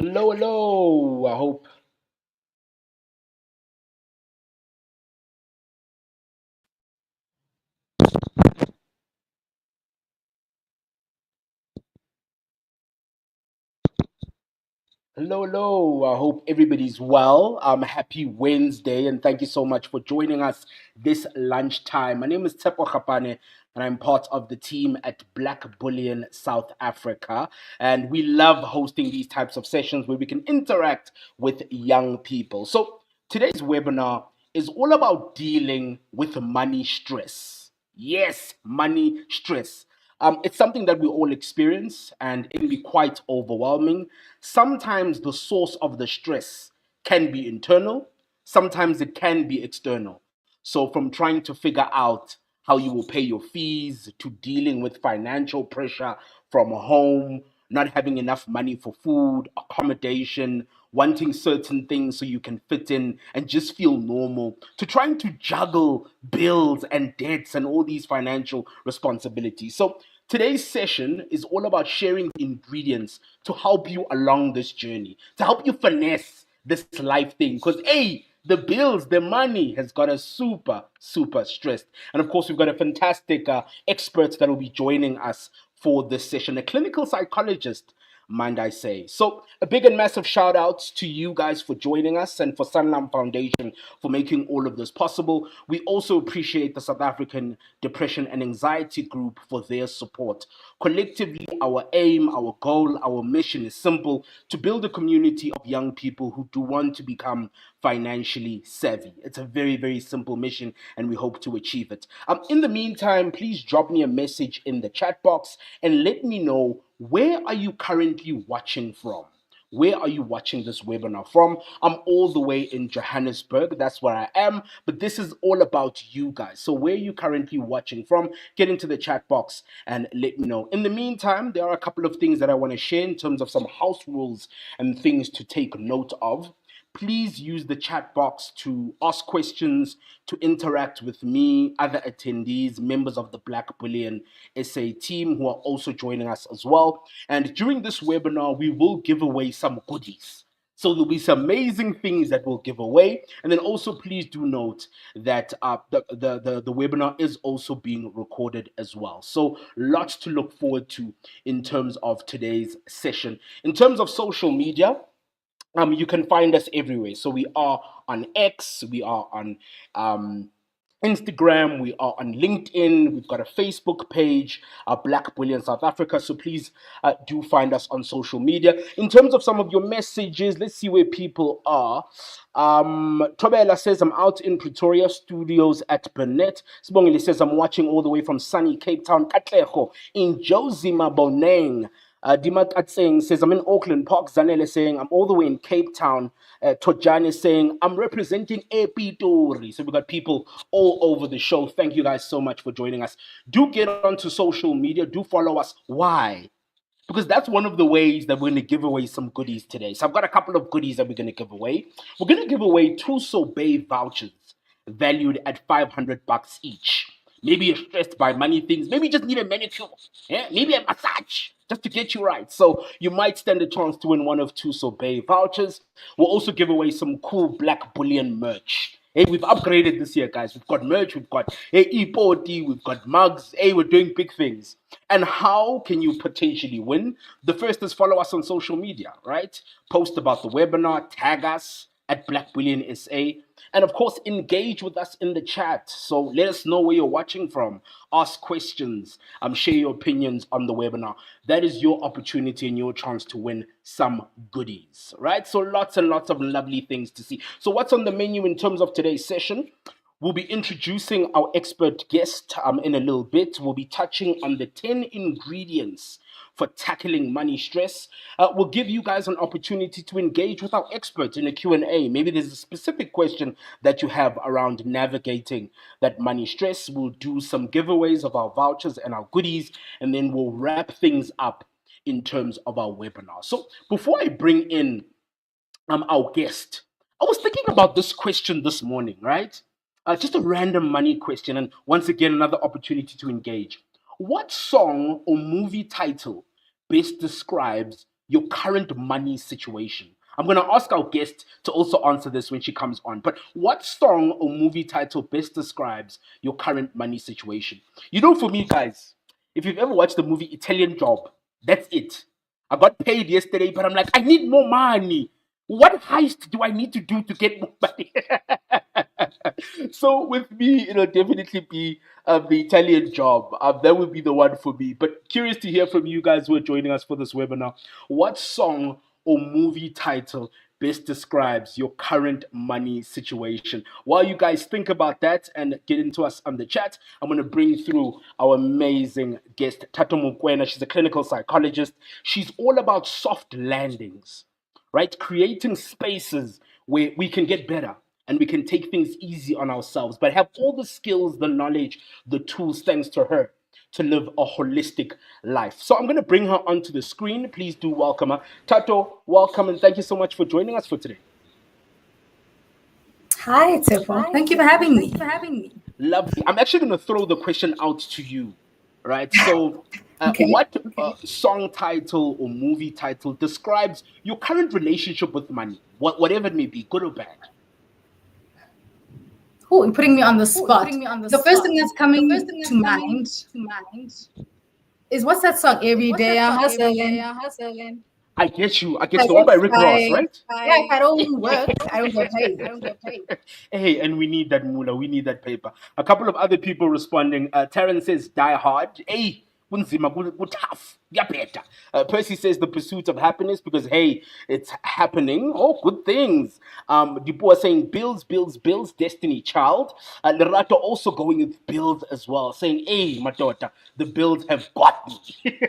Hello, hello. I hope. Hello, hello. I hope everybody's well. Happy Wednesday, and thank you so much for joining us this lunchtime. My name is Tepo Kapane, and I'm part of the team at Black Bullion South Africa. And we love hosting these types of sessions where we can interact with young people. So today's webinar is all about dealing with money stress. Yes, money stress. It's something that we all experience and it can be quite overwhelming. Sometimes the source of the stress can be internal, sometimes it can be external. So, from trying to figure out how you will pay your fees to dealing with financial pressure from home, not having enough money for food, accommodation, wanting certain things so you can fit in and just feel normal, to trying to juggle bills and debts and all these financial responsibilities. So, today's session is all about sharing ingredients to help you along this journey, to help you finesse this life thing. Because, hey, the bills, the money has got us super, super stressed. And of course, we've got a fantastic expert that will be joining us for this session, a clinical psychologist, mind I say. So, a big and massive shout out to you guys for joining us and for Sanlam Foundation for making all of this possible. We also appreciate the South African Depression and Anxiety Group for their support. Collectively, our aim, our goal, our mission is simple: to build a community of young people who do want to become financially savvy. It's a very, very simple mission, and we hope to achieve it. In the meantime, please drop me a message in the chat box and let me know, where are you currently watching from? Where are you watching this webinar from? I'm all the way in Johannesburg. That's where I am. But this is all about you guys. So, where are you currently watching from? Get into the chat box and let me know. In the meantime, there are a couple of things that I want to share in terms of some house rules and things to take note of. Please use the chat box to ask questions, to interact with me, other attendees, members of the Black Bullion SA team who are also joining us as well. And during this webinar, we will give away some goodies. So there'll be some amazing things that we'll give away. And then also please do note that the webinar is also being recorded as well. So lots to look forward to in terms of today's session. In terms of social media, you can find us everywhere. So we are on X, we are on Instagram, we are on LinkedIn, we've got a Facebook page, Black Bullion South Africa. So please do find us on social media. In terms of some of your messages, let's see where people are. Tobela says, I'm out in Pretoria studios at Burnett. Sibongile says, I'm watching all the way from sunny Cape Town, Katlego, in Josie Maboneng. Dimak Atseng says, I'm in Auckland. Park Zanele saying, I'm all the way in Cape Town. Tojani is saying, I'm representing Epitori. So we've got people all over the show. Thank you guys so much for joining us. Do get onto social media. Do follow us. Why? Because that's one of the ways that we're going to give away some goodies today. So I've got a couple of goodies that we're going to give away. We're going to give away two Sorbet vouchers valued at 500 bucks each. Maybe you're stressed by money things. Maybe you just need a manicure. Yeah? Maybe a massage just to get you right. So you might stand a chance to win one of two Sorbet vouchers. We'll also give away some cool Black Bullion merch. Hey, we've upgraded this year, guys. We've got merch, we've got e-party, we've got mugs. Hey, we're doing big things. And how can you potentially win? The first is follow us on social media, right? Post about the webinar, tag us at Black Bullion SA. And of course, engage with us in the chat. So let us know where you're watching from. Ask questions. Share your opinions on the webinar. That is your opportunity and your chance to win some goodies, right? So lots and lots of lovely things to see. So what's on the menu in terms of today's session? We'll be introducing our expert guest in a little bit. We'll be touching on the 10 ingredients for tackling money stress. We'll give you guys an opportunity to engage with our expert in a Q&A. Maybe there's a specific question that you have around navigating that money stress. We'll do some giveaways of our vouchers and our goodies, and then we'll wrap things up in terms of our webinar. So before I bring in our guest, I was thinking about this question this morning, right? Just a random money question, and once again, another opportunity to engage. What song or movie title best describes your current money situation? I'm going to ask our guest to also answer this when she comes on. But what song or movie title best describes your current money situation? You know, for me, guys, if you've ever watched the movie Italian Job, that's it. I got paid yesterday, but I'm like, I need more money. What heist do I need to do to get more money? So with me, it'll definitely be the Italian Job. That would be the one for me. But curious to hear from you guys who are joining us for this webinar. What song or movie title best describes your current money situation? While you guys think about that and get into us on the chat, I'm going to bring through our amazing guest, Tato Mukwena. She's a clinical psychologist. She's all about soft landings, right? Creating spaces where we can get better and we can take things easy on ourselves, but have all the skills, the knowledge, the tools, thanks to her, to live a holistic life. So I'm going to bring her onto the screen. Please do welcome her. Tato, welcome, and thank you so much for joining us for today. Hi, Tepo. Thank you for having me. Lovely. I'm actually going to throw the question out to you, right? So, Okay. what song title or movie title describes your current relationship with money, whatever it may be, good or bad? Oh, you're putting me on the spot. The first thing that's coming to mind is what's that song? Every day I'm hustling. I get you. I guess the one by Rick Ross, right? Yeah, if I don't work, I don't get paid. Hey, and we need that moolah. We need that paper. A couple of other people responding. Terrence says, "Die hard." Hey, kunzima, tough. Better. Percy says, "The pursuit of happiness," because hey, it's happening. Oh, good things. Dipua saying, "Bills, bills, bills." Destiny Child. Lerato also going with bills as well, saying, "Hey, my daughter, the bills have got me."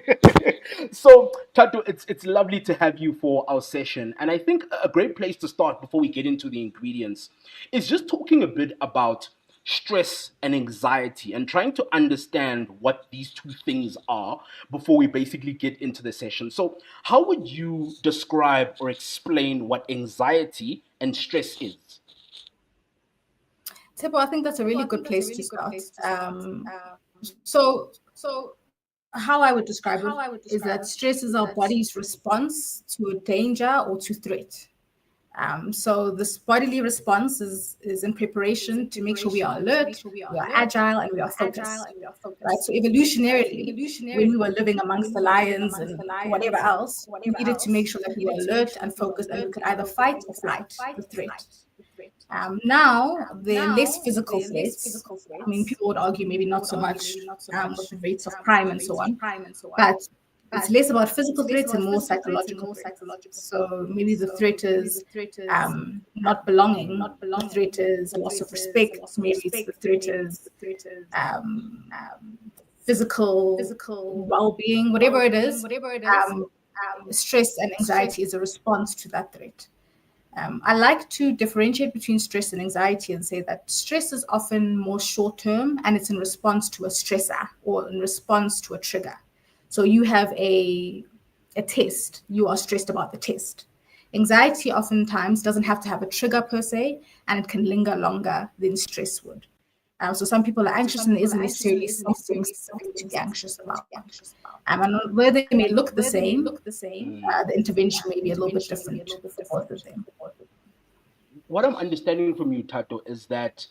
So, Tato, it's lovely to have you for our session. And I think a great place to start before we get into the ingredients is just talking a bit about stress and anxiety and trying to understand what these two things are before we basically get into the session. So, how would you describe or explain what anxiety and stress is? Tepo, I think that's a really good place to start. So how I would describe it is that stress is our body's response to a danger or to threat. So this bodily response is in preparation to make sure we are alert, we are agile, and we are focused. Right. So evolutionarily, when we were living amongst the lions and whatever else, we needed to make sure that we were alert and focused, and we could either fight or flight the threat. Now, the less physical threats, I mean, people would argue maybe not so much with the rates of crime and so on, but it's less about physical threats and more psychological threats. So maybe the threat is not belonging, the threat is loss of respect, maybe it's the threat is physical well-being, whatever it is, stress and anxiety is a response to that threat. I like to differentiate between stress and anxiety and say that stress is often more short-term and it's in response to a stressor or in response to a trigger. So you have a test, you are stressed about the test. Anxiety oftentimes doesn't have to have a trigger per se, and it can linger longer than stress would. So some people are anxious and there isn't necessarily something specific to be anxious about. And where they may look the same, the intervention may be a little bit different for both of them. What I'm understanding from you, Tato, is that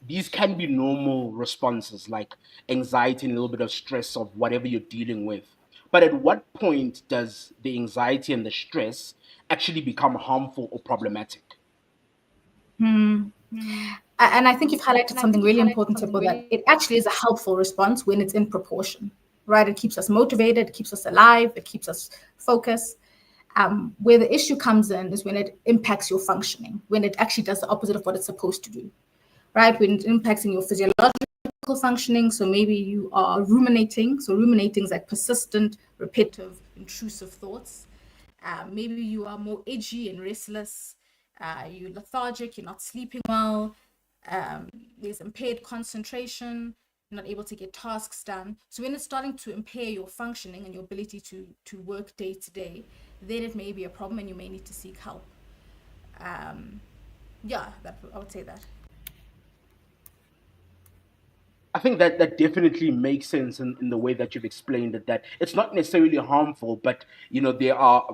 these can be normal responses like anxiety and a little bit of stress of whatever you're dealing with. But at what point does the anxiety and the stress actually become harmful or problematic? And I think you've highlighted something really important, Tipo, that it actually is a helpful response when it's in proportion, right? It keeps us motivated, it keeps us alive, it keeps us focused. Where the issue comes in is when it impacts your functioning, when it actually does the opposite of what it's supposed to do, right? When it impacts your physiological functioning. So maybe you are ruminating. So ruminating is like persistent, repetitive, intrusive thoughts. Maybe you are more edgy and restless. You're lethargic, you're not sleeping well. There's impaired concentration, you're not able to get tasks done. So when it's starting to impair your functioning and your ability to work day to day, then it may be a problem and you may need to seek help. I would say that. I think that that definitely makes sense in the way that you've explained it. That it's not necessarily harmful, but there are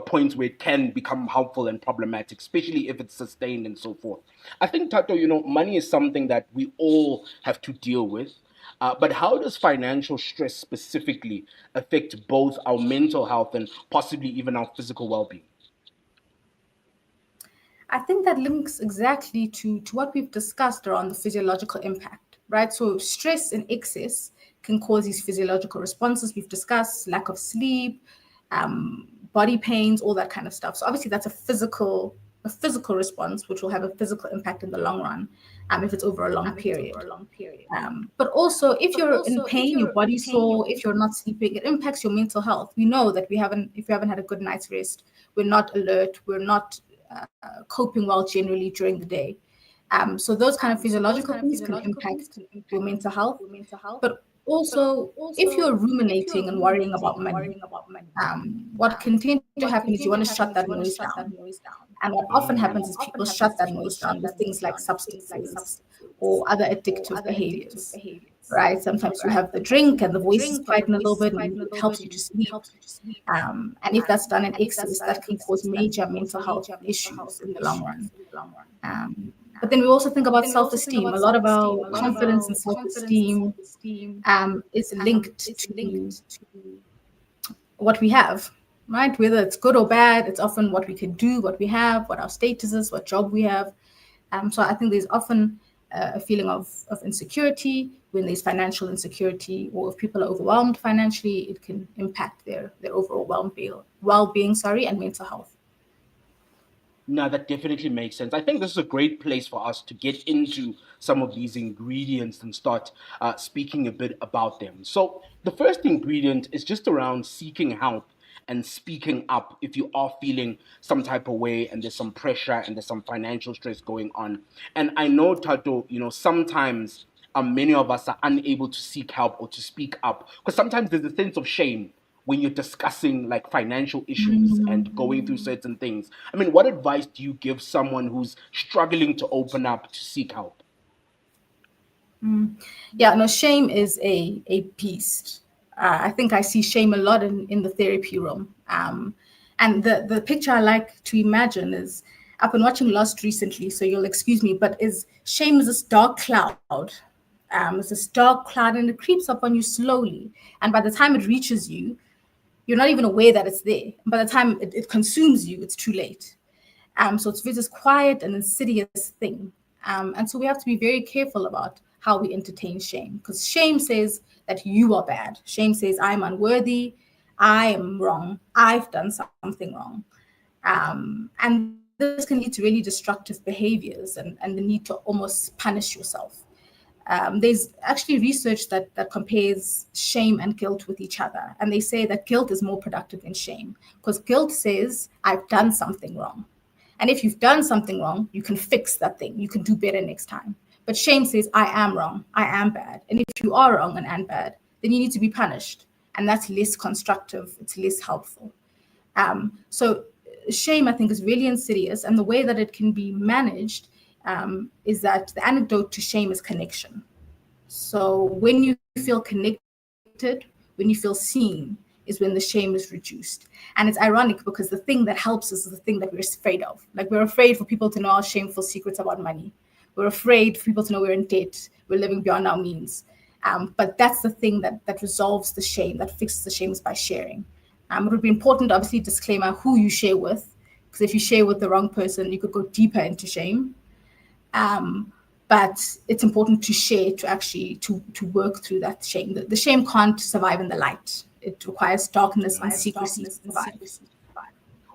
points where it can become harmful and problematic, especially if it's sustained and so forth. I think Tato, money is something that we all have to deal with. But how does financial stress specifically affect both our mental health and possibly even our physical well-being? I think that links exactly to what we've discussed around the physiological impact, right? So stress in excess can cause these physiological responses we've discussed, lack of sleep, body pains, all that kind of stuff. So obviously that's a physical response, which will have a physical impact in the long run, if it's over a long period. But also, if you're in pain, your body's sore, if you're not sleeping, it impacts your mental health. We know that if we haven't had a good night's rest, we're not alert, we're not coping well generally during the day. So those kind of physiological things can impact your mental health. But also, if you're ruminating and worrying about money, what can tend to happen is you want to shut that noise down. And what often happens is people shut that noise down with things like substances or other addictive behaviors, right? Sometimes you have the drink and the voice is quietened a little bit and it helps you to sleep. And if that's done in excess, that can cause major mental health issues in the long run. But then we also think about self-esteem. A lot of our confidence and self-esteem is linked to what we have, right? Whether it's good or bad, it's often what we can do, what we have, what our status is, what job we have. So I think there's often a feeling of insecurity when there's financial insecurity, or if people are overwhelmed financially, it can impact their overall well-being, and mental health. No, that definitely makes sense. I think this is a great place for us to get into some of these ingredients and start speaking a bit about them. So, the first ingredient is just around seeking help and speaking up if you are feeling some type of way and there's some pressure and there's some financial stress going on. And I know, Tato, sometimes many of us are unable to seek help or to speak up because sometimes there's a sense of shame when you're discussing like financial issues and going through certain things. I mean, what advice do you give someone who's struggling to open up to seek help? Yeah, no, shame is a beast. I think I see shame a lot in the therapy room. And the picture I like to imagine is I've been watching Lost recently, so you'll excuse me, but is shame is this dark cloud. It's this dark cloud and it creeps up on you slowly. And by the time it reaches you, you're not even aware that it's there. By the time it consumes you, it's too late. So it's this quiet and insidious thing. And so we have to be very careful about how we entertain shame, because shame says that you are bad. Shame says I'm unworthy, I am wrong, I've done something wrong. And this can lead to really destructive behaviors and the need to almost punish yourself. There's actually research that compares shame and guilt with each other. And they say that guilt is more productive than shame because guilt says, I've done something wrong. And if you've done something wrong, you can fix that thing. You can do better next time. But shame says, I am wrong. I am bad. And if you are wrong and bad, then you need to be punished. And that's less constructive. It's less helpful. So shame, I think, is really insidious. And the way that it can be managed is that the antidote to shame is connection. So when you feel connected, when you feel seen, is when the shame is reduced. And it's ironic because the thing that helps us is the thing that we're afraid of. Like we're afraid for people to know our shameful secrets about money. We're afraid for people to know we're in debt. We're living beyond our means. But that's the thing that resolves the shame, that fixes the shame is by sharing. It would be important, obviously, disclaimer who you share with, because if you share with the wrong person, you could go deeper into shame. But it's important to share to actually to work through that shame. The shame can't survive in the light. It requires darkness and secrecy to survive.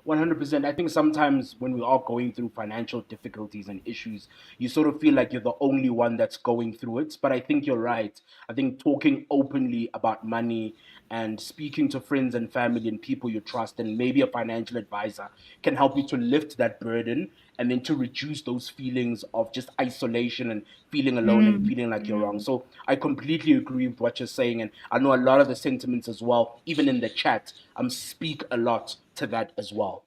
100%. I think sometimes when we are going through financial difficulties and issues, you sort of feel like you're the only one that's going through it. But I think you're right. I think talking openly about money and speaking to friends and family and people you trust and maybe a financial advisor can help you to lift that burden and then to reduce those feelings of just isolation and feeling alone and feeling like you're wrong. So I completely agree with what you're saying. And I know a lot of the sentiments as well, even in the chat, speak a lot to that as well.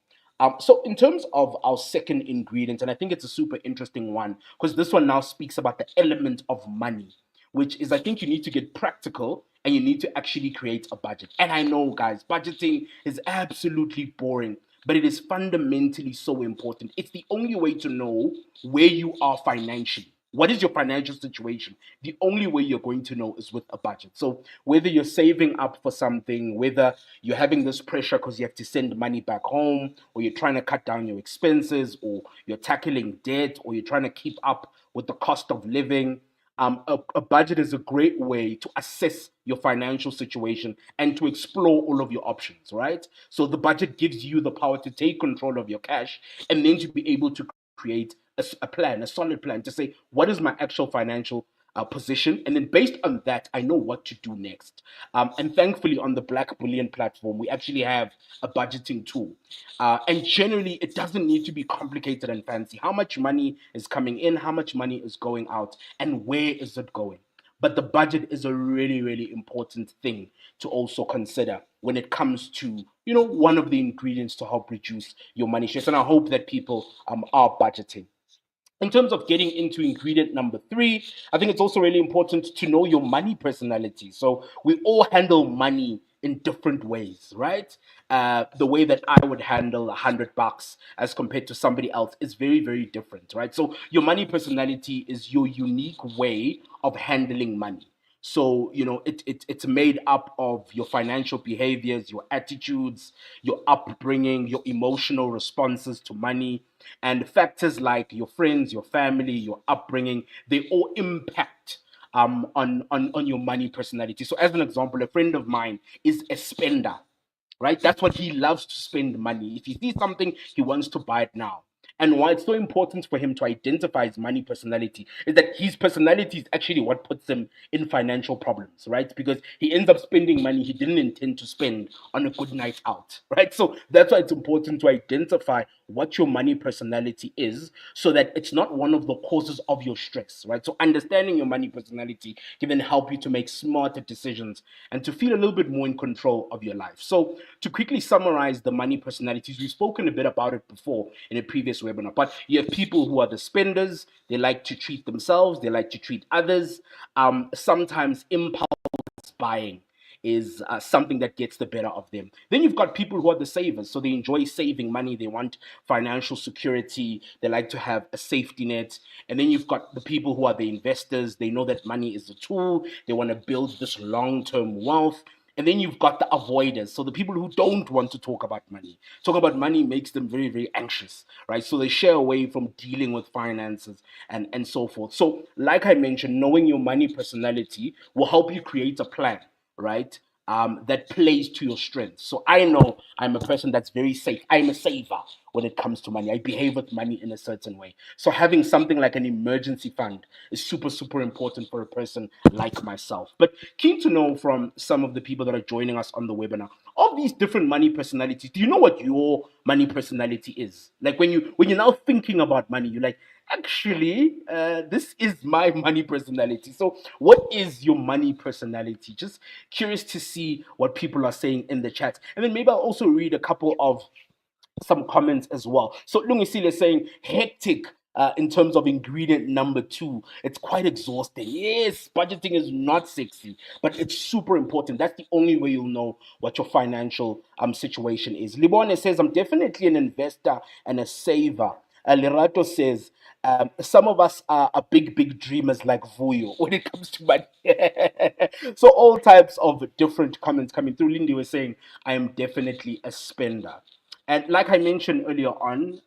So, in terms of our second ingredient, and I think it's a super interesting one because this one now speaks about the element of money. which is I think you need to get practical and you need to actually create a budget. And I know, guys, budgeting is absolutely boring, but it is fundamentally so important. It's the only way to know where you are financially. What is your financial situation? The only way you're going to know is with a budget. So, whether you're saving up for something, whether you're having this pressure because you have to send money back home, or you're trying to cut down your expenses, or you're tackling debt, or you're trying to keep up with the cost of living, a budget is a great way to assess your financial situation and to explore all of your options, right? So the budget gives you the power to take control of your cash and then to be able to create a plan, a solid plan to say, what is my actual financial position? And then based on that, I know what to do next. And thankfully, on the Black Bullion platform, we actually have a budgeting tool. And generally, it doesn't need to be complicated and fancy. How much money is coming in, how much money is going out, and where is it going? But the budget is a really, really important thing to also consider when it comes to, one of the ingredients to help reduce your money stress. And I hope that people are budgeting. In terms of getting into ingredient number three, I think it's also really important to know your money personality. So we all handle money in different ways, right? The way that I would handle $100 as compared to somebody else is very, very different, right? So your money personality is your unique way of handling money. So, it's made up of your financial behaviors, your attitudes, your upbringing, your emotional responses to money, and factors like your friends, your family, your upbringing, they all impact on your money personality. So, as an example, a friend of mine is a spender, right? That's what he loves to spend money. If he sees something, he wants to buy it now. And why it's so important for him to identify his money personality is that his personality is actually what puts him in financial problems, right? Because he ends up spending money he didn't intend to spend on a good night out, right? So that's why it's important to identify what your money personality is so that it's not one of the causes of your stress, right? So understanding your money personality can then help you to make smarter decisions and to feel a little bit more in control of your life. So to quickly summarize the money personalities, we've spoken a bit about it before in a previous webinar, but you have people who are the spenders. They like to treat themselves, they like to treat others. Sometimes impulse buying is something that gets the better of them. Then you've got people who are the savers, so they enjoy saving money, they want financial security, they like to have a safety net. And then you've got the people who are the investors, they know that money is a tool, they want to build this long-term wealth. And then you've got the avoiders, so the people who don't want to talk about money. Talking about money makes them very, very anxious, right? So they shy away from dealing with finances and so forth. So, like I mentioned, knowing your money personality will help you create a plan, right? That plays to your strengths. So I know I'm a person that's very safe. I'm a saver when it comes to money. I behave with money in a certain way. So having something like an emergency fund is super, super important for a person like myself. But keen to know from some of the people that are joining us on the webinar, of these different money personalities, do you know what your money personality is? Like when you're now thinking about money, you're like, actually, this is my money personality. So what is your money personality? Just curious to see what people are saying in the chat. And then maybe I'll also read a couple of some comments as well. So Lungisile is saying hectic in terms of ingredient number two. It's quite exhausting. Yes, budgeting is not sexy, but it's super important. That's the only way you'll know what your financial situation is. Libone says, I'm definitely an investor and a saver. Lerato says, some of us are big, big dreamers like Vuyo when it comes to money. So all types of different comments coming through. Lindy was saying, I am definitely a spender. And like I mentioned earlier on,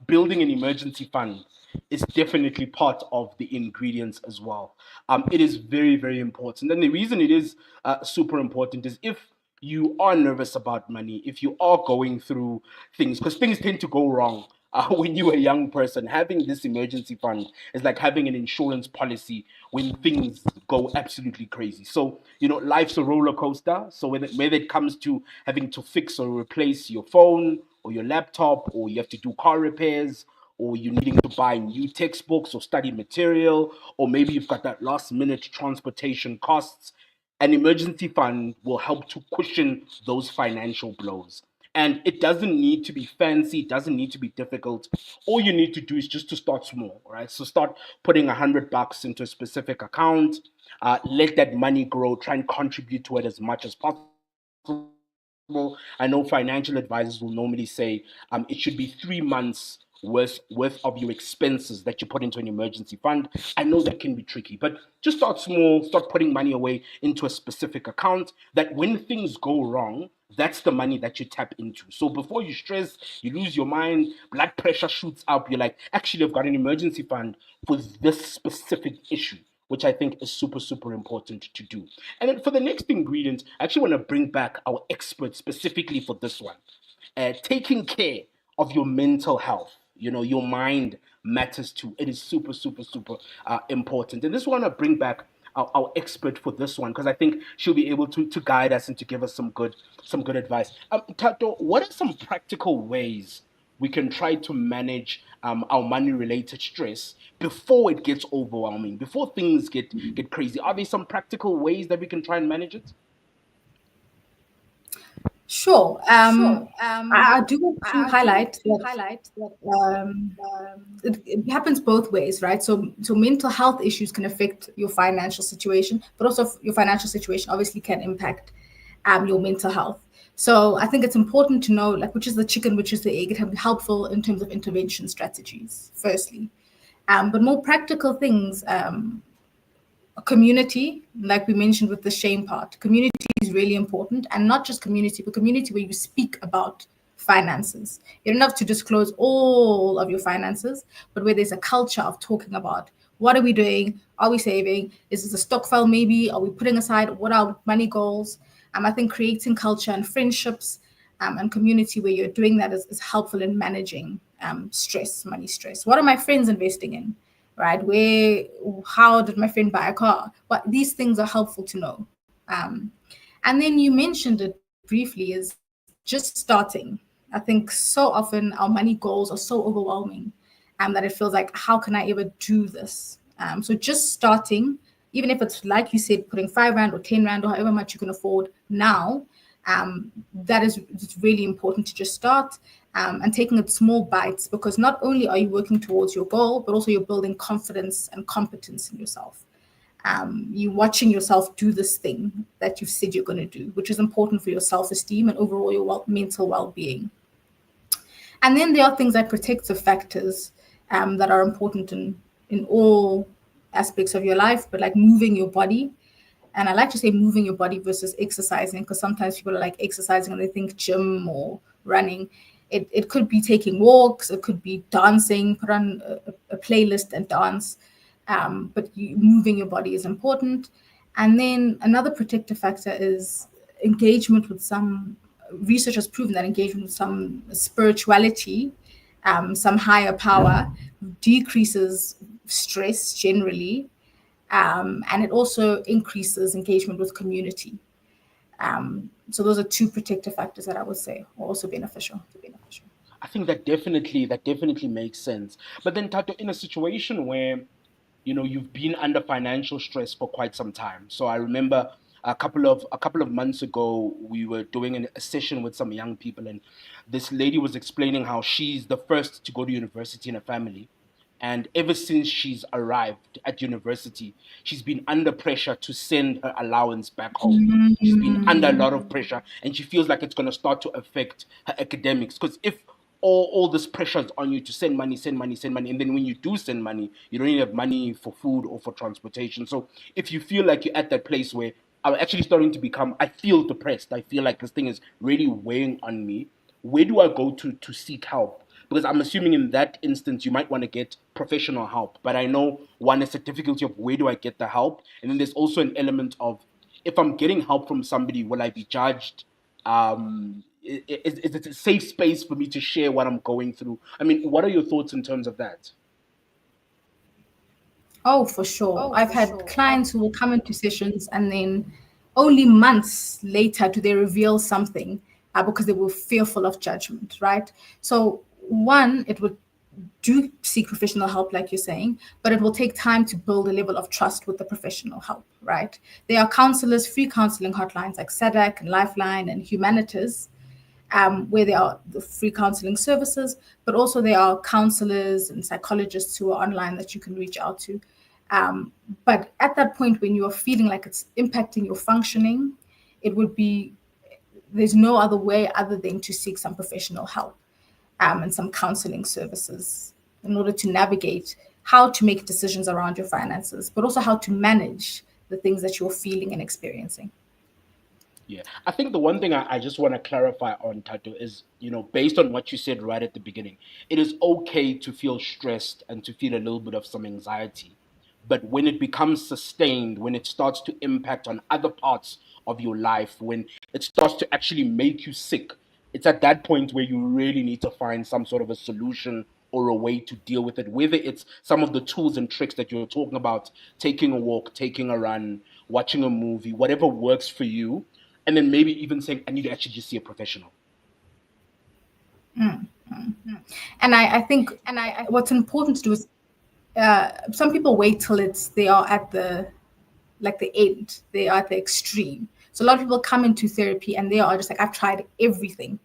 building an emergency fund is definitely part of the ingredients as well. It is very, very important. And the reason it is super important is if you are nervous about money, if you are going through things, because things tend to go wrong when you're a young person, having this emergency fund is like having an insurance policy when things go absolutely crazy. So, life's a roller coaster. So when it comes to having to fix or replace your phone or your laptop, or you have to do car repairs, or you needing to buy new textbooks or study material, or maybe you've got that last minute transportation costs, an emergency fund will help to cushion those financial blows. And it doesn't need to be fancy, it doesn't need to be difficult. All you need to do is just to start small, right? So start putting $100 into a specific account, let that money grow, try and contribute to it as much as possible. I know financial advisors will normally say it should be 3 months worth of your expenses that you put into an emergency fund. I know that can be tricky, but just start small, start putting money away into a specific account that when things go wrong, that's the money that you tap into. So before you stress, you lose your mind, blood pressure shoots up, you're like, actually, I've got an emergency fund for this specific issue, which I think is super, super important to do. And then for the next ingredient, I actually want to bring back our expert specifically for this one. Taking care of your mental health. You know, your mind matters too. It is super, super, super important. And this one, I bring back our expert for this one because I think she'll be able to guide us and to give us some good advice. Tato, what are some practical ways we can try to manage our money related stress before it gets overwhelming, before things get crazy? Are there some practical ways that we can try and manage it? Sure. I do want to highlight that it happens both ways, right? So mental health issues can affect your financial situation, but also your financial situation obviously can impact your mental health. So I think it's important to know, like, which is the chicken, which is the egg. It can be helpful in terms of intervention strategies, firstly. But more practical things, community, like we mentioned with the shame part, community is really important, and not just community, but community where you speak about finances. You don't have to disclose all of your finances, but where there's a culture of talking about what are we doing? Are we saving? Is this a stock file maybe? Are we putting aside? What are our money goals? I think creating culture and friendships and community where you're doing that is helpful in managing stress, money stress. What are my friends investing in? Right? How did my friend buy a car? But these things are helpful to know. And then you mentioned it briefly is just starting. I think so often our money goals are so overwhelming that it feels like, how can I ever do this? So just starting, even if it's like you said, putting 5 Rand or 10 Rand or however much you can afford now, that is it's really important to just start and taking it small bites, because not only are you working towards your goal, but also you're building confidence and competence in yourself. You watching yourself do this thing that you've said you're going to do, which is important for your self-esteem and overall your mental well-being. And then there are things like protective factors that are important in all aspects of your life, but like moving your body. And I like to say moving your body versus exercising, because sometimes people are like exercising and they think gym or running. It could be taking walks, it could be dancing, put on a playlist and dance. But moving your body is important. And then another protective factor is engagement with some research has proven that engagement with some spirituality, some higher power, decreases stress generally, and it also increases engagement with community. So those are two protective factors that I would say are also beneficial. I think that definitely makes sense. But then, Tato, in a situation where you've been under financial stress for quite some time. So I remember a couple of months ago we were doing a session with some young people, and this lady was explaining how she's the first to go to university in a family, and ever since she's arrived at university, she's been under pressure to send her allowance back home. She's been under a lot of pressure, and she feels like it's going to start to affect her academics. Because if all this pressure is on you to send money, send money, send money, and then when you do send money, you don't even have money for food or for transportation. So if you feel like you're at that place where I'm actually starting to become, I feel depressed, I feel like this thing is really weighing on me, where do I go to seek help? Because I'm assuming in that instance you might want to get professional help. But I know one is the difficulty of where do I get the help, and then there's also an element of, if I'm getting help from somebody, will I be judged? Is it a safe space for me to share what I'm going through? I mean, what are your thoughts in terms of that? Oh, for sure. I've had clients who will come into sessions and then only months later do they reveal something because they were fearful of judgment, right? So, one, it would do seek professional help, like you're saying, but it will take time to build a level of trust with the professional help, right? There are counselors, free counseling hotlines like SADAG and Lifeline and Humanitas, where there are the free counseling services, but also there are counselors and psychologists who are online that you can reach out to. But at that point, when you are feeling like it's impacting your functioning, it would be there's no other way other than to seek some professional help and some counseling services in order to navigate how to make decisions around your finances, but also how to manage the things that you're feeling and experiencing. Yeah, I think the one thing I just want to clarify on Tato is, based on what you said right at the beginning, it is okay to feel stressed and to feel a little bit of some anxiety. But when it becomes sustained, when it starts to impact on other parts of your life, when it starts to actually make you sick, it's at that point where you really need to find some sort of a solution or a way to deal with it. Whether it's some of the tools and tricks that you're talking about, taking a walk, taking a run, watching a movie, whatever works for you, and then maybe even saying, I need to actually just see a professional. And I think what's important to do is some people wait till they are at the end, they are at the extreme. So a lot of people come into therapy and they are just like, I've tried everything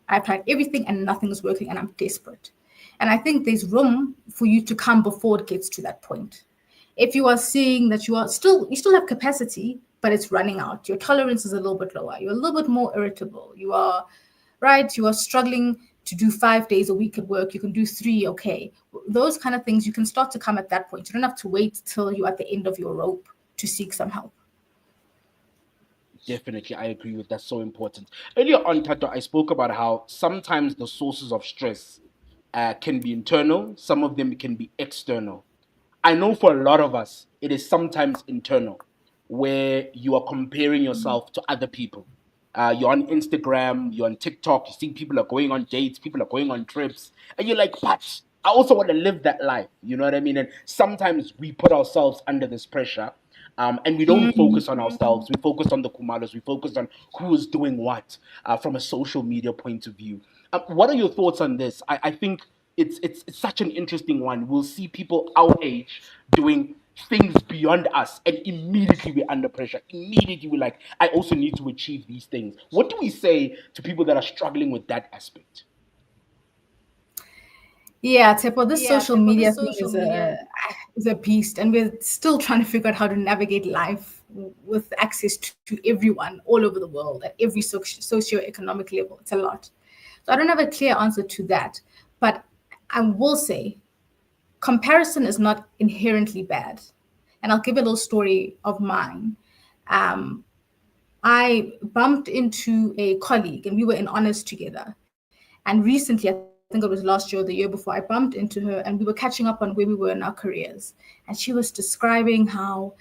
and nothing is working and I'm desperate. And I think there's room for you to come before it gets to that point. If you are seeing that you still have capacity, but it's running out, your tolerance is a little bit lower, you're a little bit more irritable, you are struggling to do 5 days a week at work, you can do three, okay. Those kind of things, you can start to come at that point. You don't have to wait till you're at the end of your rope to seek some help. Definitely, I agree with that's so important. Earlier on, Tato, I spoke about how sometimes the sources of stress can be internal, some of them can be external. I know for a lot of us, it is sometimes internal, where you are comparing yourself to other people. You're on Instagram, you're on TikTok, you see people are going on dates, people are going on trips, and you're like, but I also want to live that life. You know what I mean? And sometimes we put ourselves under this pressure, and we don't focus on ourselves. We focus on the Kumalos, we focus on who is doing what from a social media point of view. What are your thoughts on this? I think it's such an interesting one. We'll see people our age doing things beyond us, and immediately we're under pressure. Immediately we're like, I also need to achieve these things. What do we say to people that are struggling with that aspect? Yeah, Tepo, this social media thing is a beast, and we're still trying to figure out how to navigate life with access to everyone all over the world at every socioeconomic level. It's a lot. So I don't have a clear answer to that, but I will say comparison is not inherently bad. And I'll give a little story of mine. Um, I bumped into a colleague, and we were in honors together. And recently, I think it was last year or the year before, I bumped into her and we were catching up on where we were in our careers. And she was describing how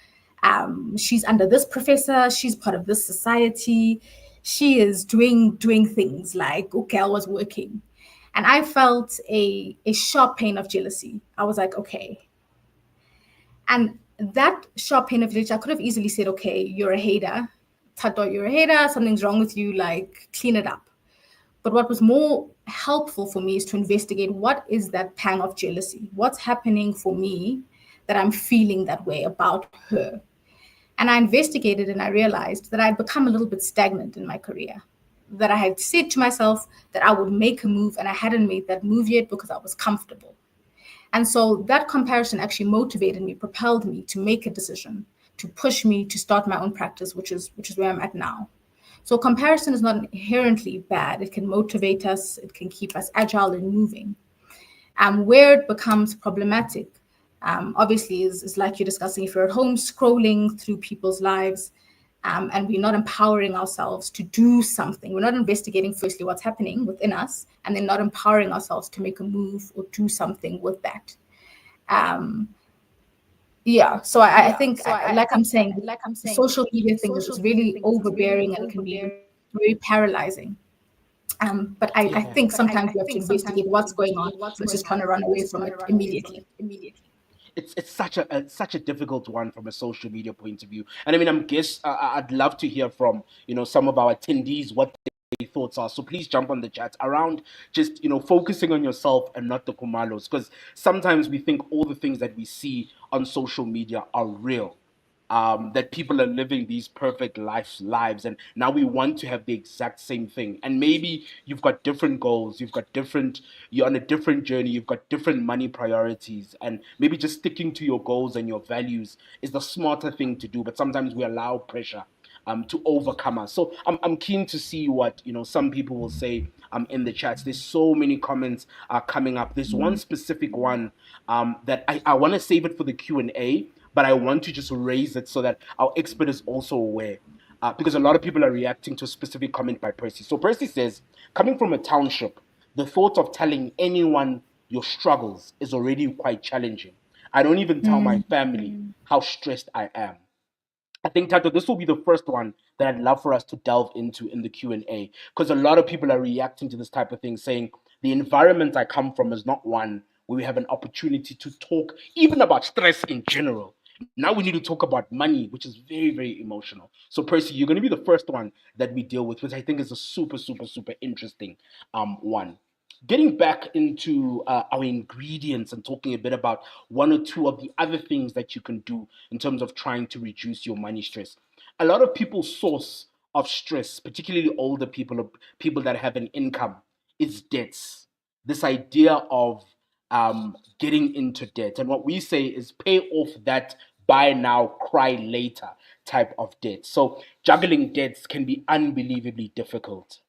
she's under this professor, she's part of this society, she is doing things like, okay, I was working. And I felt a sharp pain of jealousy. I was like, okay. And that sharp pain of jealousy, I could have easily said, okay, you're a hater. Tato, you're a hater, something's wrong with you, like clean it up. But what was more helpful for me is to investigate what is that pang of jealousy? What's happening for me that I'm feeling that way about her? And I investigated and I realized that I'd become a little bit stagnant in my career. That I had said to myself that I would make a move and I hadn't made that move yet because I was comfortable. And so that comparison actually motivated me, propelled me to make a decision, to push me to start my own practice, which is where I'm at now. So comparison is not inherently bad. It can motivate us, it can keep us agile and moving. Where it becomes problematic, obviously, is like you're discussing, if you're at home scrolling through people's lives, and we're not empowering ourselves to do something. We're not investigating firstly what's happening within us, and then not empowering ourselves to make a move or do something with that. Um, yeah, so I think, like I'm saying, the social media thing is really overbearing and can be very paralyzing. But I Yeah. think sometimes we have to investigate what's going on versus trying to run away from it immediately. It's such a difficult one from a social media point of view. And I mean, I'd love to hear from some of our attendees what their thoughts are. So please jump on the chat around just focusing on yourself and not the kumalos, because sometimes we think all the things that we see on social media are real. that people are living these perfect lives, and now we want to have the exact same thing. And maybe you've got different goals, you're on a different journey, you've got different money priorities, and maybe just sticking to your goals and your values is the smarter thing to do. But sometimes we allow pressure to overcome us. So I'm keen to see what some people will say in the chats. There's so many comments coming up. There's one specific one that I want to save it for the Q&A, but I want to just raise it so that our expert is also aware. Because a lot of people are reacting to a specific comment by Percy. So Percy says, coming from a township, the thought of telling anyone your struggles is already quite challenging. I don't even tell my family how stressed I am. I think, Tato, this will be the first one that I'd love for us to delve into in the Q&A, because a lot of people are reacting to this type of thing, saying the environment I come from is not one where we have an opportunity to talk even about stress in general. Now we need to talk about money, which is very, very emotional. So, Percy, you're going to be the first one that we deal with, which I think is a super, super, super interesting one. Getting back into our ingredients and talking a bit about one or two of the other things that you can do in terms of trying to reduce your money stress. A lot of people's source of stress, particularly older people or people that have an income, is debts. This idea of getting into debt. And what we say is pay off that buy now, cry later type of debt. So juggling debts can be unbelievably difficult.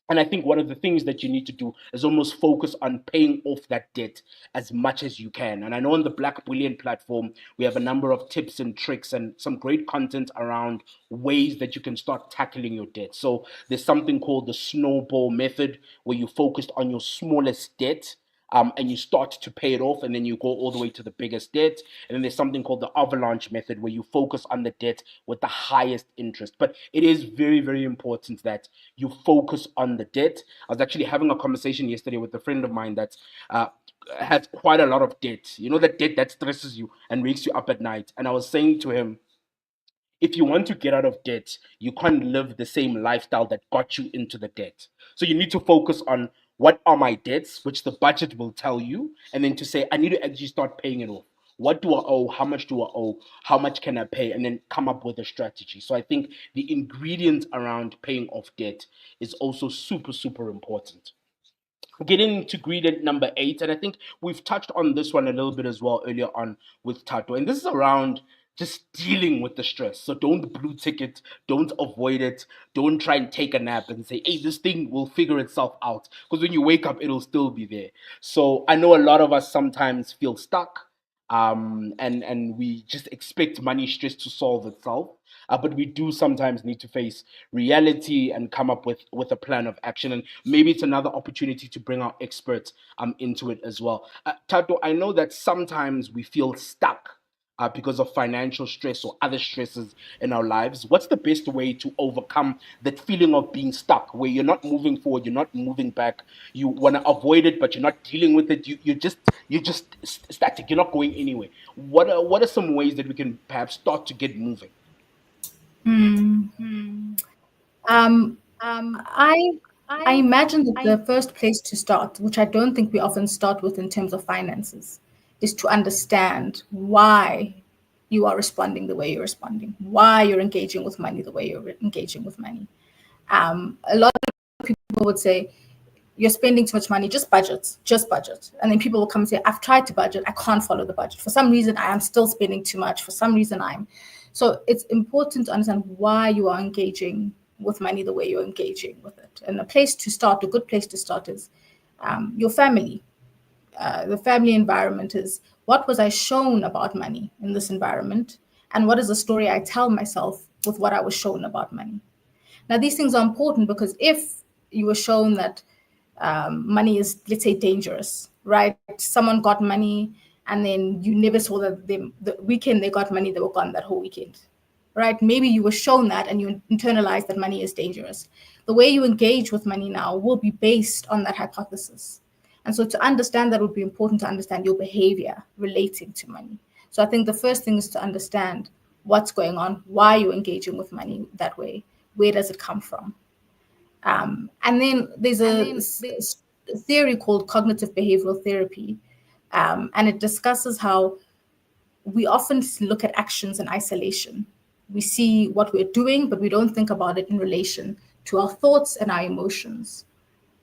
And I think one of the things that you need to do is almost focus on paying off that debt as much as you can. And I know on the Black Bullion platform, we have a number of tips and tricks and some great content around ways that you can start tackling your debt. So there's something called the snowball method, where you focused on your smallest debt, and you start to pay it off, and then you go all the way to the biggest debt. And then there's something called the avalanche method, where you focus on the debt with the highest interest. But it is very, very important that you focus on the debt. I was actually having a conversation yesterday with a friend of mine that uh, has quite a lot of debt. You know, that debt that stresses you and wakes you up at night. And I was saying to him, if you want to get out of debt, you can't live the same lifestyle that got you into the debt. So you need to focus on what are my debts, which the budget will tell you, and then to say, I need to actually start paying it off. What do I owe? How much do I owe? How much can I pay? And then come up with a strategy. So I think the ingredient around paying off debt is also super, super important. Getting into ingredient number 8, and I think we've touched on this one a little bit as well earlier on with Tato, and this is around just dealing with the stress. So don't blue ticket, don't avoid it, don't try and take a nap and say, hey, this thing will figure itself out, because when you wake up it'll still be there. So I know a lot of us sometimes feel stuck, and we just expect money stress to solve itself. But we do sometimes need to face reality and come up with a plan of action. And maybe it's another opportunity to bring our experts into it as well. Tato, I know that sometimes we feel stuck because of financial stress or other stresses in our lives. What's the best way to overcome that feeling of being stuck, where you're not moving forward, you're not moving back, you want to avoid it, but you're not dealing with it. You're just static. You're not going anywhere. What are some ways that we can perhaps start to get moving? Um, I I imagine that the first place to start, which I don't think we often start with in terms of finances, is to understand why you are responding the way you're responding, why you're engaging with money the way you're engaging with money. A lot of people would say, you're spending too much money, just budget, just budget. And then people will come and say, I've tried to budget, I can't follow the budget. For some reason, I am still spending too much. For some reason, I'm. So it's important to understand why you are engaging with money the way you're engaging with it. And a place to start, a good place to start is your family. The family environment is, what was I shown about money in this environment? And what is the story I tell myself with what I was shown about money? Now, these things are important because if you were shown that money is, let's say, dangerous, right? Someone got money and then you never saw that the weekend they got money, they were gone that whole weekend, right? Maybe you were shown that and you internalized that money is dangerous. The way you engage with money now will be based on that hypothesis. And so to understand that would be important to understand your behavior relating to money. So I think the first thing is to understand what's going on, why you're engaging with money that way, where does it come from? And then there's a theory called cognitive behavioral therapy, and it discusses how we often look at actions in isolation. We see what we're doing, but we don't think about it in relation to our thoughts and our emotions,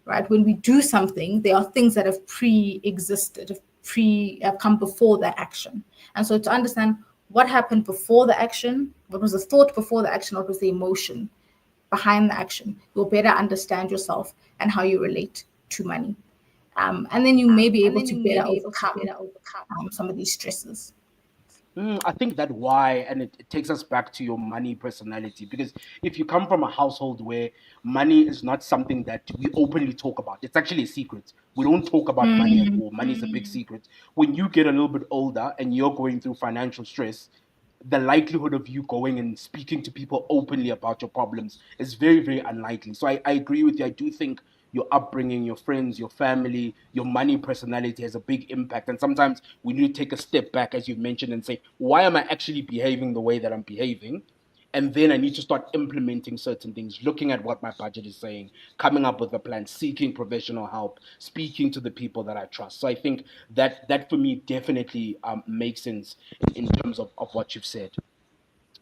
right? When we do something, there are things that have pre-existed, have come before that action. And so to understand what happened before the action, what was the thought before the action, what was the emotion behind the action, you'll better understand yourself and how you relate to money. And then you may be able to better overcome some of these stresses. I think that why, and it takes us back to your money personality. Because if you come from a household where money is not something that we openly talk about, it's actually a secret. We don't talk about money at all. Money is a big secret. When you get a little bit older and you're going through financial stress, the likelihood of you going and speaking to people openly about your problems is very, very unlikely. So I agree with you. I do think your upbringing, your friends, your family, your money personality has a big impact. And sometimes we need to take a step back, as you've mentioned, and say, why am I actually behaving the way that I'm behaving? And then I need to start implementing certain things, looking at what my budget is saying, coming up with a plan, seeking professional help, speaking to the people that I trust. So I think that for me definitely makes sense in terms of what you've said.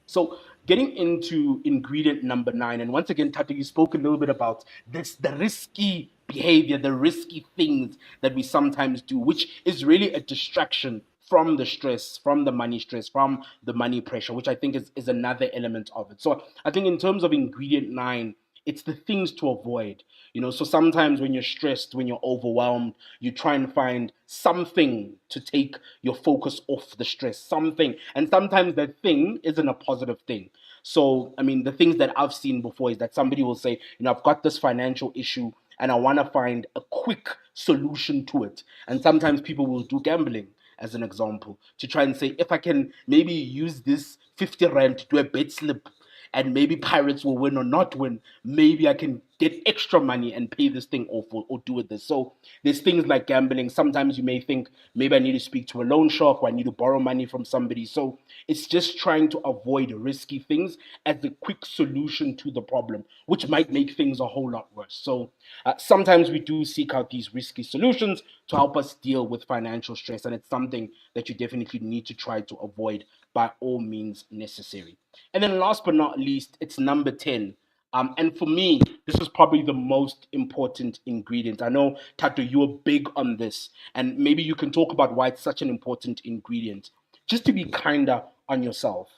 So getting into ingredient number 9, and once again, Tatu, you spoke a little bit about this, the risky behavior, the risky things that we sometimes do, which is really a distraction from the stress, from the money stress, from the money pressure, which I think is another element of it. So I think in terms of ingredient 9, it's the things to avoid. So sometimes when you're stressed, when you're overwhelmed, you try and find something to take your focus off the stress, something. And sometimes that thing isn't a positive thing. So, I mean, the things that I've seen before is that somebody will say, I've got this financial issue and I want to find a quick solution to it. And sometimes people will do gambling, as an example, to try and say, if I can maybe use this 50 rand to do a bet slip, and maybe Pirates will win or not win, maybe I can get extra money and pay this thing off, or do it this. So there's things like gambling. Sometimes you may think, maybe I need to speak to a loan shark, or I need to borrow money from somebody. So it's just trying to avoid risky things as the quick solution to the problem, which might make things a whole lot worse. So sometimes we do seek out these risky solutions to help us deal with financial stress, and it's something that you definitely need to try to avoid by all means necessary. And then last but not least, it's number 10. And for me, this is probably the most important ingredient. I know, Tato, you are big on this, and maybe you can talk about why it's such an important ingredient. Just to be kinder on yourself.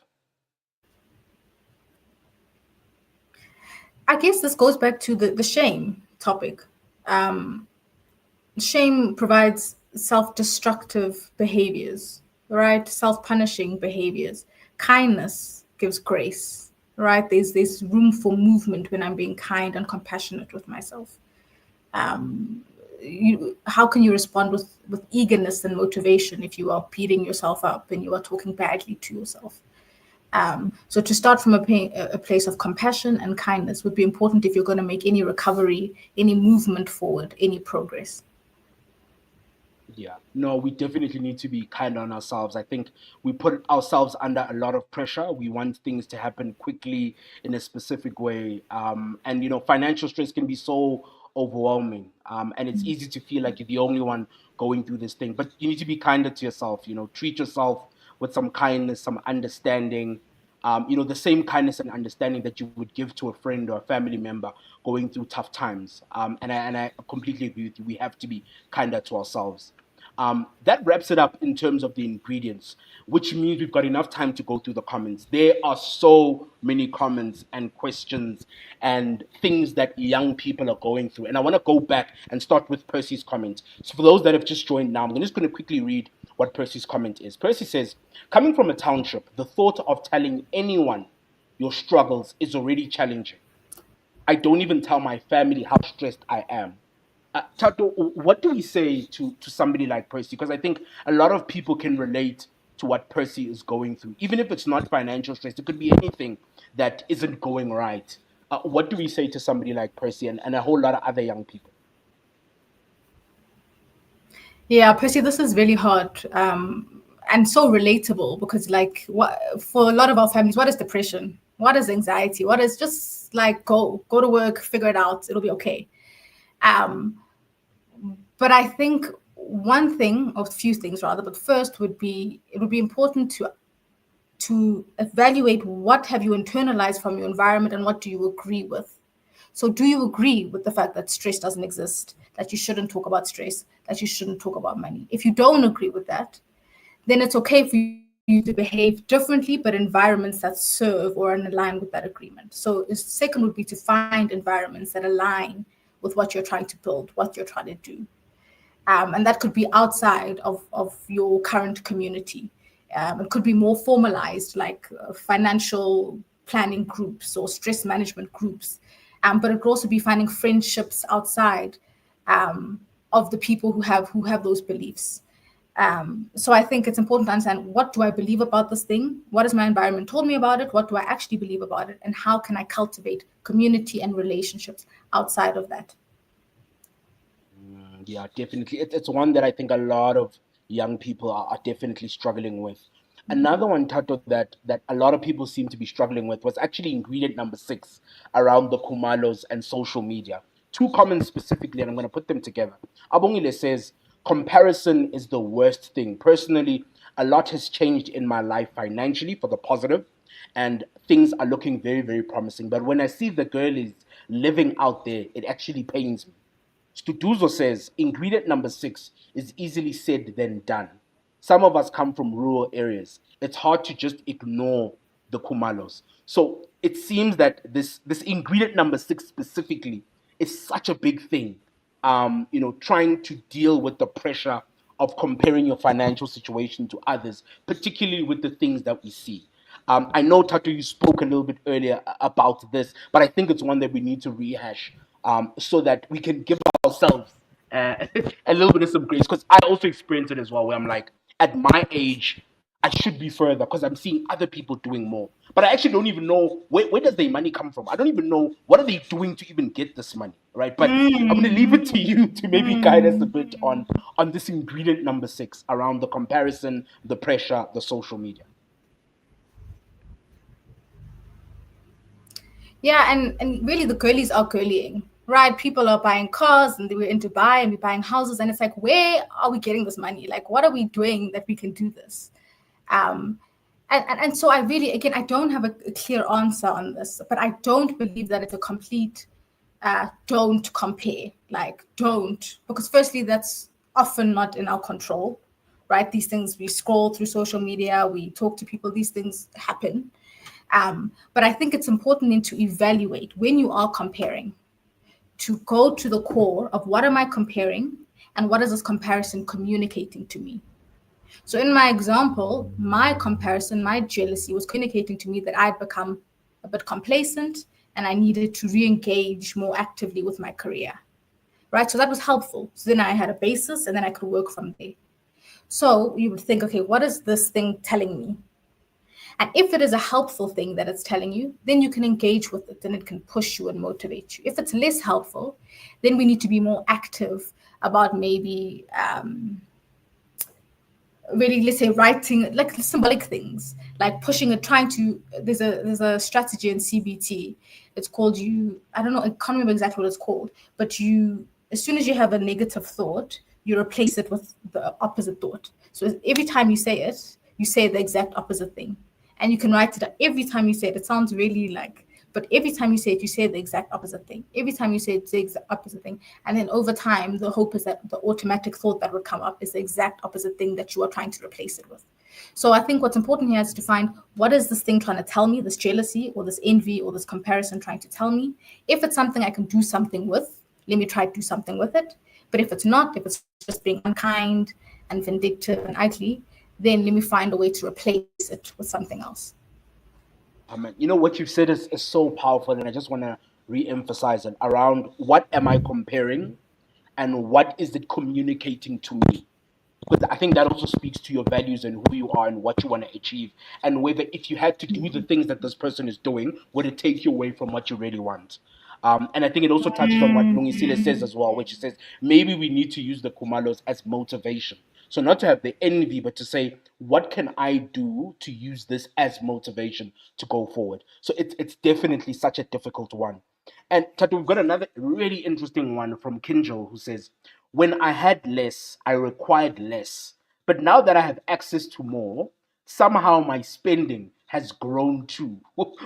I guess this goes back to the shame topic. Shame provides self-destructive behaviors, right? Self-punishing behaviors. Kindness gives grace, right? There's room for movement when I'm being kind and compassionate with myself. How can you respond with eagerness and motivation if you are beating yourself up and you are talking badly to yourself? So to start from a place of compassion and kindness would be important if you're going to make any recovery, any movement forward, any progress. Yeah, no, we definitely need to be kind on ourselves. I think we put ourselves under a lot of pressure. We want things to happen quickly in a specific way. And, financial stress can be so overwhelming. And it's easy to feel like you're the only one going through this thing. But you need to be kinder to yourself, treat yourself with some kindness, some understanding. The same kindness and understanding that you would give to a friend or a family member going through tough times. And I completely agree with you. We have to be kinder to ourselves. That wraps it up in terms of the ingredients, which means we've got enough time to go through the comments. There are so many comments and questions and things that young people are going through. And I want to go back and start with Percy's comment. So for those that have just joined now, I'm just going to quickly read what Percy's comment is. Percy says, coming from a township, the thought of telling anyone your struggles is already challenging. I don't even tell my family how stressed I am. Tato, what do we say to somebody like Percy? Because I think a lot of people can relate to what Percy is going through. Even if it's not financial stress, it could be anything that isn't going right. What do we say to somebody like Percy and a whole lot of other young people? Yeah, Percy, this is really hard, and so relatable because, like, what for a lot of our families, what is depression? What is anxiety? What is just like go to work, figure it out, it'll be okay. Um, but I think one thing, or a few things rather, but first would be, it would be important to evaluate what have you internalized from your environment and what do you agree with. So do you agree with the fact that stress doesn't exist, that you shouldn't talk about stress, that you shouldn't talk about money? If you don't agree with that, then it's okay for you to behave differently, but environments that serve or are in line with that agreement. So the second would be to find environments that align with what you're trying to build, what you're trying to do. And that could be outside of your current community. It could be more formalized, like financial planning groups or stress management groups. But it could also be finding friendships outside of the people who have those beliefs. So I think it's important to understand, what do I believe about this thing? What has my environment told me about it? What do I actually believe about it? And how can I cultivate community and relationships outside of that? Yeah, definitely. It's one that I think a lot of young people are definitely struggling with. Another one, Tato, that a lot of people seem to be struggling with was actually ingredient number 6 around the Kumalos and social media. Two comments specifically, and I'm going to put them together. Abongile says, comparison is the worst thing. Personally, a lot has changed in my life financially for the positive, and things are looking very, very promising. But when I see the girl is living out there, it actually pains me. Stutuzo says ingredient number 6 is easily said than done. Some of us come from rural areas. It's hard to just ignore the Kumalos. So it seems that this ingredient number 6 specifically is such a big thing. Trying to deal with the pressure of comparing your financial situation to others, particularly with the things that we see. I know, Tato, you spoke a little bit earlier about this, but I think it's one that we need to rehash, so that we can give ourselves a little bit of some grace. Because I also experienced it as well, where I'm like, at my age, I should be further because I'm seeing other people doing more. But I actually don't even know where does their money come from. I don't even know what are they doing to even get this money, right? But I'm going to leave it to you to maybe guide us a bit on this ingredient number 6 around the comparison, the pressure, the social media. Yeah, and really the girlies are girlying, right? People are buying cars and we're in Dubai and we're buying houses, and it's like, where are we getting this money? Like, what are we doing that we can do this? Um, and so I really, again, I don't have a clear answer on this, but I don't believe that it's a complete don't compare, like don't, because firstly, that's often not in our control, right? These things, we scroll through social media, we talk to people, these things happen. But I think it's important then to evaluate when you are comparing, to go to the core of what am I comparing and what is this comparison communicating to me. So in my example, my comparison, my jealousy was communicating to me that I'd become a bit complacent and I needed to re-engage more actively with my career, right? So that was helpful. So then I had a basis and then I could work from there. So you would think, okay, what is this thing telling me? And if it is a helpful thing that it's telling you, then you can engage with it and it can push you and motivate you. If it's less helpful, then we need to be more active about maybe really, let's say, writing like symbolic things, like pushing it, trying to, there's a strategy in CBT. It's called, I don't know, I can't remember exactly what it's called, but as soon as you have a negative thought, you replace it with the opposite thought. So every time you say the exact opposite thing. And you can write it up every time you say it. It sounds really like, but every time you say the exact opposite thing. Every time you say it's the exact opposite thing. And then over time, the hope is that the automatic thought that would come up is the exact opposite thing that you are trying to replace it with. So I think what's important here is to find, what is this thing trying to tell me, this jealousy or this envy or this comparison trying to tell me? If it's something I can do something with, let me try to do something with it. But if it's not, if it's just being unkind and vindictive and ugly, then let me find a way to replace it with something else. Amen. What you've said is so powerful, and I just want to re-emphasize it around what am I comparing and what is it communicating to me? Because I think that also speaks to your values and who you are and what you want to achieve, and whether if you had to do the things that this person is doing, would it take you away from what you really want? And I think it also touches on what Lungisile says as well, which says maybe we need to use the Kumalos as motivation. So not to have the envy, but to say, what can I do to use this as motivation to go forward? So it's definitely such a difficult one. And Tatu, we've got another really interesting one from Kinjal who says, When I had less, I required less. But now that I have access to more, somehow my spending has grown too,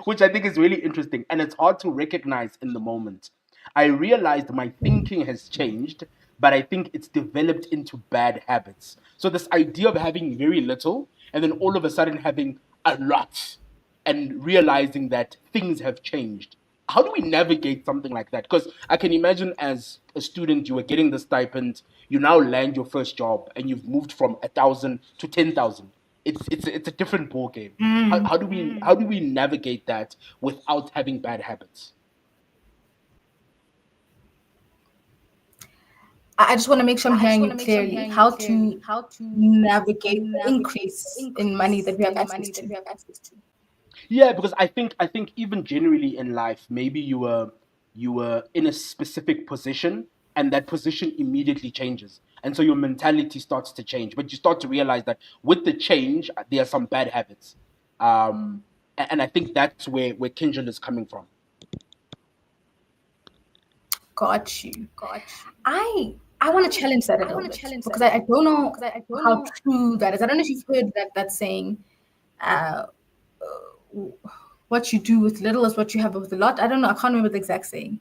which I think is really interesting. And it's hard to recognize in the moment. I realized my thinking has changed, but I think it's developed into bad habits. So, this idea of having very little and then all of a sudden having a lot and realizing that things have changed. How do we navigate something like that? Because I can imagine as a student, you were getting the stipend, you now land your first job, and you've moved from 1,000 to 10,000. It's a different ball game. How do we navigate that without having bad habits? I just want to make sure I'm hearing you clearly. How to navigate the increase in money that we have access to. Yeah, because I think even generally in life, maybe you were in a specific position and that position immediately changes. And so your mentality starts to change. But you start to realize that with the change, there are some bad habits. And I think that's where Kinjal is coming from. Got you. I want to challenge that a little bit because I don't know how true that is. I don't know if you've heard that saying, uh, what you do with little is what you have with a lot. I don't know. I can't remember the exact saying.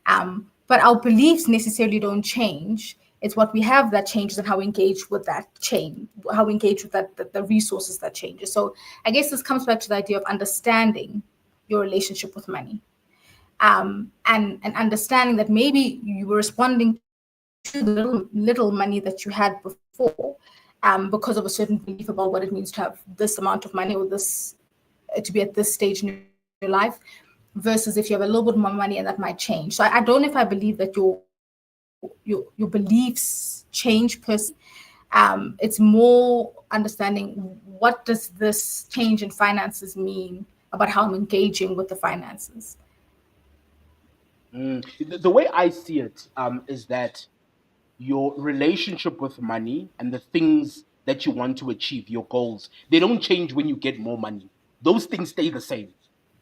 But our beliefs necessarily don't change. It's what we have that changes and how we engage with that change, how we engage with the resources that changes. So I guess this comes back to the idea of understanding your relationship with money. And understanding that maybe you were responding to the little money that you had before, because of a certain belief about what it means to have this amount of money or this to be at this stage in your life, versus if you have a little bit more money and that might change. So I don't know if I believe that your beliefs change per se. It's more understanding what does this change in finances mean about how I'm engaging with the finances. The way I see it is that your relationship with money and the things that you want to achieve, your goals, they don't change when you get more money. Those things stay the same,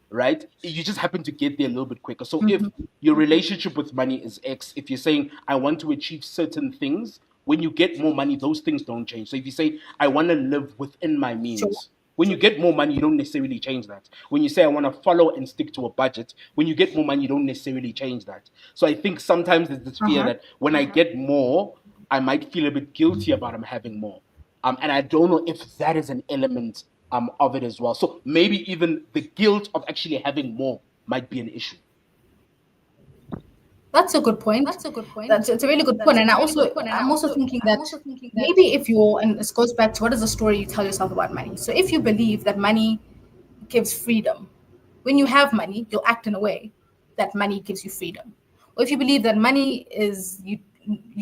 right? You just happen to get there a little bit quicker. So if Mhm. your relationship with money is X, if you're saying, I want to achieve certain things, when you get more money, those things don't change. So if you say, I want to live within my Sure. means, when you get more money, you don't necessarily change that. When you say, I want to follow and stick to a budget, when you get more money, you don't necessarily change that. So I think sometimes there's this fear Uh-huh. that when I get more, I might feel a bit guilty about having more. And I don't know if that is an element of it as well. So maybe even the guilt of actually having more might be an issue. That's a good point. That's it's a really good point. And I'm also thinking that maybe if you're, and this goes back to what is the story you tell yourself about money. So if you believe that money gives freedom, when you have money, you'll act in a way that money gives you freedom. Or if you believe that money is you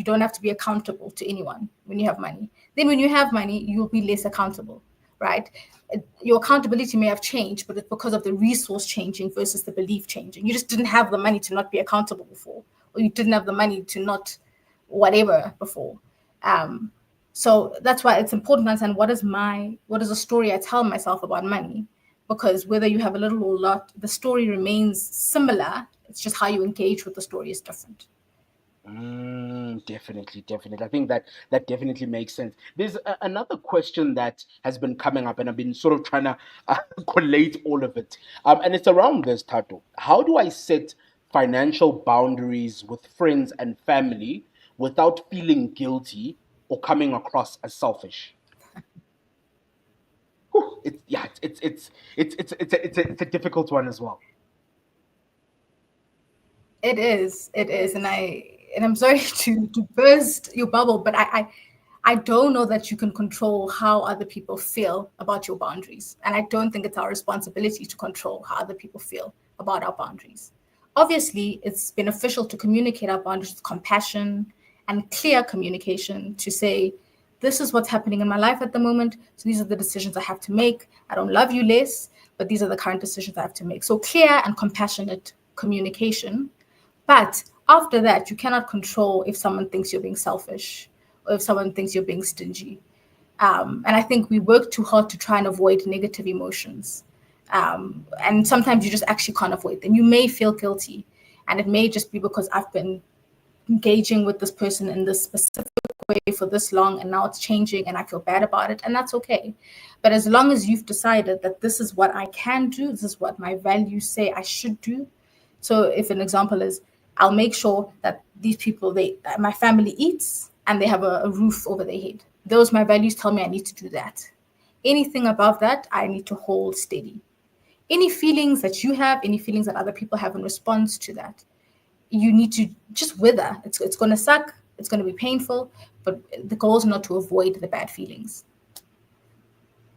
don't have to be accountable to anyone when you have money, then when you have money, you'll be less accountable, right? Your accountability may have changed, but it's because of the resource changing versus the belief changing. You just didn't have the money to not be accountable before, or you didn't have the money to not whatever before. Um, so that's why it's important to understand what is the story I tell myself about money, because whether you have a little or a lot, the story remains similar. It's just how you engage with the story is different. Definitely, definitely. I think that definitely makes sense. There's another question that has been coming up, and I've been sort of trying to collate all of it. And it's around this, Tato. How do I set financial boundaries with friends and family without feeling guilty or coming across as selfish? Whew, it's yeah, it's a difficult one as well. It is, and I'm sorry to burst your bubble, but I don't know that you can control how other people feel about your boundaries, and I don't think it's our responsibility to control how other people feel about our boundaries. Obviously, it's beneficial to communicate our boundaries with compassion and clear communication to say, this is what's happening in my life at the moment. So these are the decisions I have to make. I don't love you less, but these are the current decisions I have to make. So clear and compassionate communication, but after that, you cannot control if someone thinks you're being selfish or if someone thinks you're being stingy. And I think we work too hard to try and avoid negative emotions. And sometimes you just actually can't avoid them. You may feel guilty, and it may just be because I've been engaging with this person in this specific way for this long, and now it's changing and I feel bad about it, and that's okay. But as long as you've decided that this is what I can do, this is what my values say I should do. So if an example is, I'll make sure that these people, my family eats and they have a roof over their head. Those my values tell me I need to do that. Anything above that, I need to hold steady. Any feelings that you have, any feelings that other people have in response to that, you need to just wither. It's going to suck. It's going to be painful, but the goal is not to avoid the bad feelings.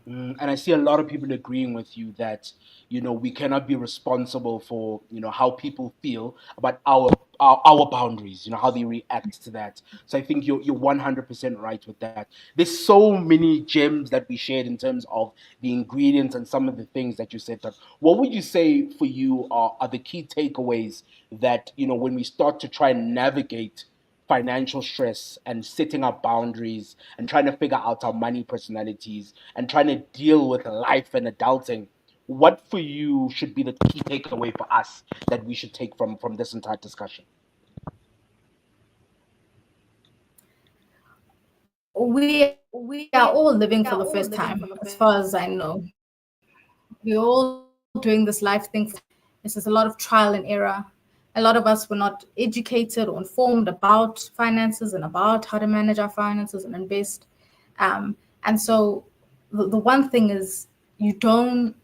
And I see a lot of people agreeing with you that, we cannot be responsible for, how people feel about our boundaries, how they react to that. So I think you're 100% right with that. There's so many gems that we shared in terms of the ingredients and some of the things that you said. What would you say for you are the key takeaways that, when we start to try and navigate financial stress and setting up boundaries and trying to figure out our money personalities and trying to deal with life and adulting, what for you should be the key takeaway for us that we should take from this entire discussion? We are all living for the first time, as far as I know. We're all doing this life thing. This is a lot of trial and error. A lot of us were not educated or informed about finances and about how to manage our finances and invest. And so the one thing is, you don't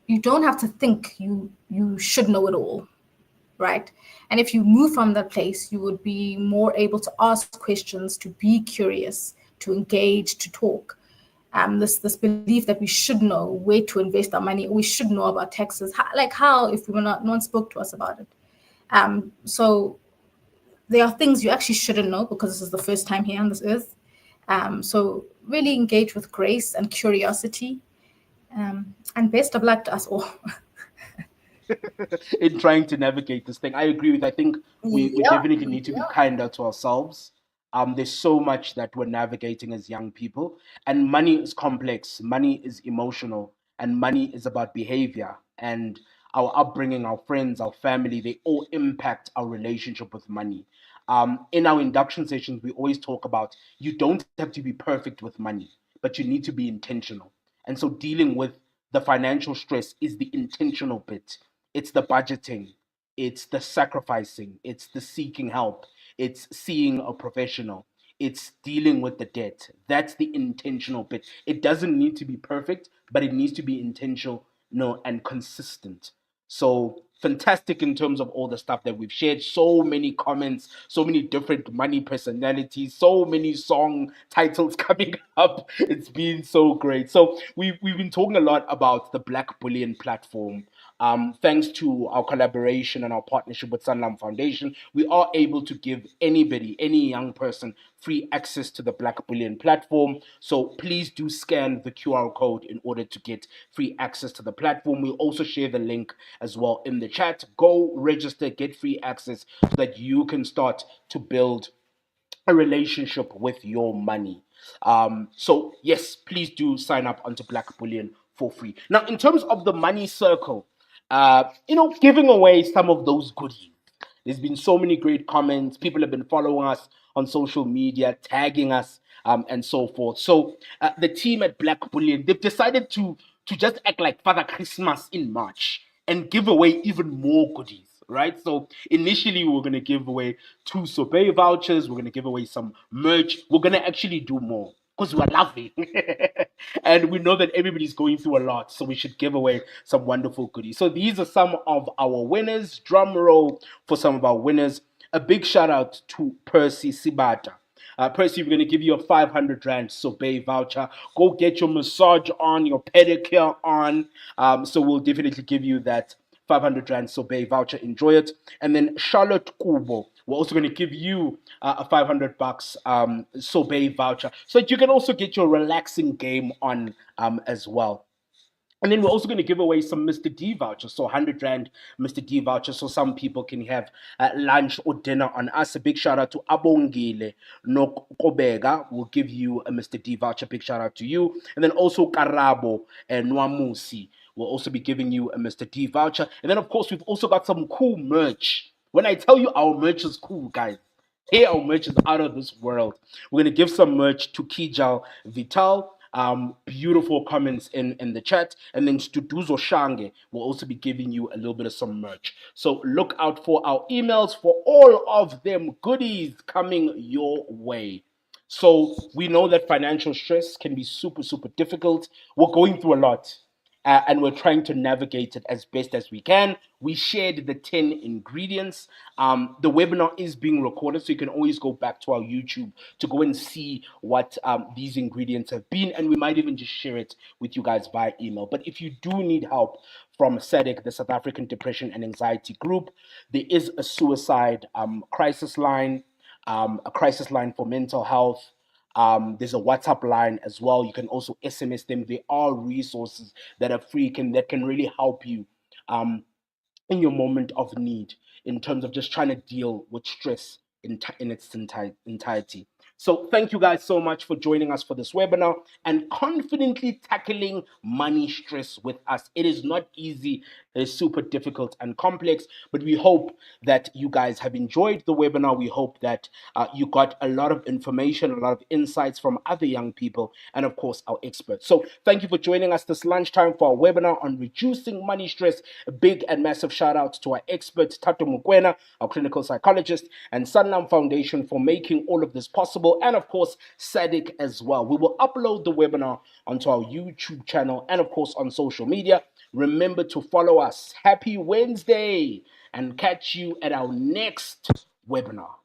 have to think you should know it all, right? And if you move from that place, you would be more able to ask questions, to be curious, to engage, to talk. This belief that we should know where to invest our money, we should know about taxes. How if we were not, no one spoke to us about it. So there are things you actually shouldn't know because this is the first time here on this earth. So really engage with grace and curiosity. And best of luck to us all. In trying to navigate this thing. I agree with. I think we Yeah, definitely need to be kinder to ourselves. There's so much that we're navigating as young people, and money is complex. Money is emotional, and money is about behavior and our upbringing, our friends, our family. They all impact our relationship with money. In our induction sessions, we always talk about you don't have to be perfect with money, but you need to be intentional. And so, dealing with the financial stress is the intentional bit. It's the budgeting, it's the sacrificing, it's the seeking help, it's seeing a professional, it's dealing with the debt. That's the intentional bit. It doesn't need to be perfect, but it needs to be intentional, and consistent. So fantastic in terms of all the stuff that we've shared. So many comments, so many different money personalities, so many song titles coming up. It's been so great. So we've been talking a lot about the Black Bullion platform. Thanks to our collaboration and our partnership with Sanlam Foundation, we are able to give anybody, any young person, free access to the Black Bullion platform. So please do scan the QR code in order to get free access to the platform. We'll also share the link as well in the chat. Go register, get free access so that you can start to build a relationship with your money. So yes, please do sign up onto Black Bullion for free. Now, in terms of the money circle, giving away some of those goodies. There's been so many great comments. People have been following us on social media, tagging us, and so forth. So the team at Black Bullion, they've decided to just act like Father Christmas in March and give away even more goodies. Right, so initially we are going to give away 2 sorbet vouchers. We're going to give away some merch. We're going to actually do more because we're loving, and we know that everybody's going through a lot, so we should give away some wonderful goodies. So these are some of our winners. Drum roll for some of our winners. A big shout out to Percy Sibata. Percy, we're going to give you a 500 Rand sorbet voucher. Go get your massage on, your pedicure on. So we'll definitely give you that 500 Rand sorbet voucher. Enjoy it. And then Charlotte Kubo, we're also going to give you a 500 bucks sorbet voucher so that you can also get your relaxing game on as well. And then we're also going to give away some Mr. D vouchers, so 100 Rand Mr. D vouchers, so some people can have lunch or dinner on us. A big shout out to Abongile Nokobega. We'll give you a Mr. D voucher. Big shout out to you. And then also Karabo and Nwamusi will also be giving you a Mr. D voucher. And then, of course, we've also got some cool merch. When I tell you our merch is cool, guys, Hey, our merch is out of this world. We're gonna give some merch to Kijal Vital. Beautiful comments in the chat, and then Studuzo Shange will also be giving you a little bit of some merch. So look out for our emails for all of them goodies coming your way. So we know that financial stress can be super, super difficult. We're going through a lot, and we're trying to navigate it as best as we can. We shared the 10 ingredients. The webinar is being recorded, so you can always go back to our YouTube to go and see what these ingredients have been, and we might even just share it with you guys by email. But if you do need help from SADAG, the South African Depression and Anxiety Group, there is a suicide crisis line, a crisis line for mental health. There's a WhatsApp line as well. You can also SMS them. There are resources that are free that can really help you um, in your moment of need in terms of just trying to deal with stress in its entirety. So thank you guys so much for joining us for this webinar and confidently tackling money stress with us. It is not easy. It's super difficult and complex, but we hope that you guys have enjoyed the webinar. We hope that you got a lot of information, a lot of insights from other young people, and of course, our experts. So thank you for joining us this lunchtime for our webinar on reducing money stress. A big and massive shout out to our expert, Tato Mukwena, our clinical psychologist, and Sanlam Foundation for making all of this possible, and of course, SADIC as well. We will upload the webinar onto our YouTube channel and of course on social media. Remember to follow us. Happy Wednesday, and catch you at our next webinar.